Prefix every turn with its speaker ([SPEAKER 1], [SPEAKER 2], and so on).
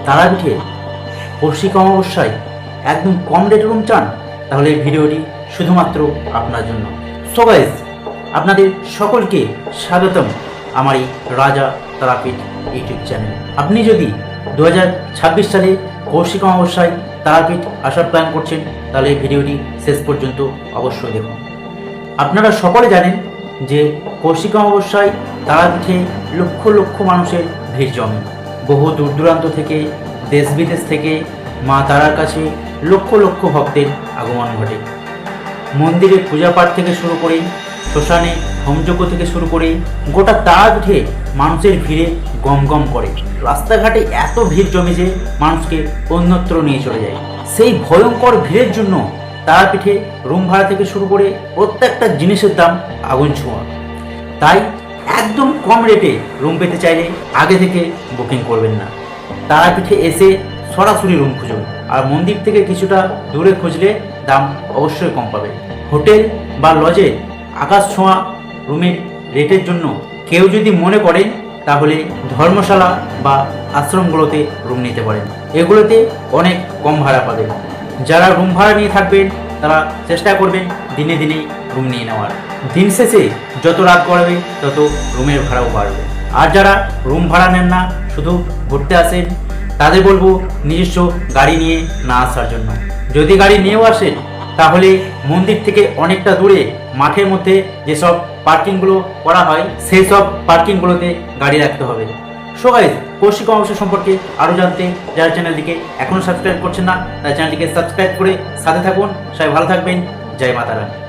[SPEAKER 1] তারাপীঠে কৌশিক অমাবস্যায় একদম কম রেটে রুম চান, তাহলে এই ভিডিওটি শুধুমাত্র আপনার জন্য। সো গাইস, আপনাদের সকলকে স্বাগতম আমার এই রাজা তারাপীঠ ইউটিউব চ্যানেলে। আপনি যদি 2026 সালে কৌশিক অমাবস্যায় তারাপীঠ আসার প্ল্যান করছেন, তাহলে এই ভিডিওটি শেষ পর্যন্ত অবশ্যই দেখুন। আপনারা সকলে জানেন যে কৌশিক অমাবস্যায় তারাপীঠে লক্ষ লক্ষ মানুষের ভিড় জমে। বহু দূর দূরান্ত থেকে, দেশ বিদেশ থেকে মা তারার কাছে লক্ষ লক্ষ ভক্তের আগমন ঘটে। মন্দিরে পূজা পাঠ থেকে শুরু করে, শ্মশানে হোমযজ্ঞ থেকে শুরু করে গোটা তারাপীঠে মানুষের ভিড়ে গম গম করে। রাস্তাঘাটে এত ভিড় জমে যে মানুষকে অন্যত্র নিয়ে চলে যায়। সেই ভয়ঙ্কর ভিড়ের জন্য তারাপীঠে রুম ভাড়া থেকে শুরু করে প্রত্যেকটা জিনিসের দাম আগুন ছোঁয়া। তাই একদম কম রেটে রুম পেতে চাইলে আগে থেকে বুকিং করবেন না। তারাপীঠে এসে সরাসরি রুম খুঁজুন, আর মন্দির থেকে কিছুটা দূরে খুঁজলে দাম অবশ্যই কম পাবে। হোটেল বা লজে আকাশ ছোঁয়া রুমের রেটের জন্য কেউ যদি মনে করেন, তাহলে ধর্মশালা বা আশ্রমগুলোতে রুম নিতে পারেন। এগুলোতে অনেক কম ভাড়া পাবেন। যারা রুম ভাড়া নিয়ে থাকবেন তারা চেষ্টা করবেন দিনে দিনে রুম নিয়ে নেওয়ার। দিন শেষে যত রাত গড়াবে তত রুমের ভাড়াও বাড়বে। আর যারা রুম ভাড়া নেন না, শুধু ঘুরতে আসেন, তাদের বলবো নিজস্ব গাড়ি নিয়ে না আসার জন্য। যদি গাড়ি নিয়েও আসেন, তাহলে মন্দির থেকে অনেকটা দূরে মাঠের মধ্যে যেসব পার্কিংগুলো করা হয়, সেই সব পার্কিংগুলোতে গাড়ি রাখতে হবে। সো গাইস, কৌশিক অমাবস্যা সম্পর্কে আরও জানতে যারা চ্যানেলটিকে এখনও সাবস্ক্রাইব করছেন না, তার চ্যানেলটিকে সাবস্ক্রাইব করে সাথে থাকুন। সবাই ভালো থাকবেন। জয় মাতারা।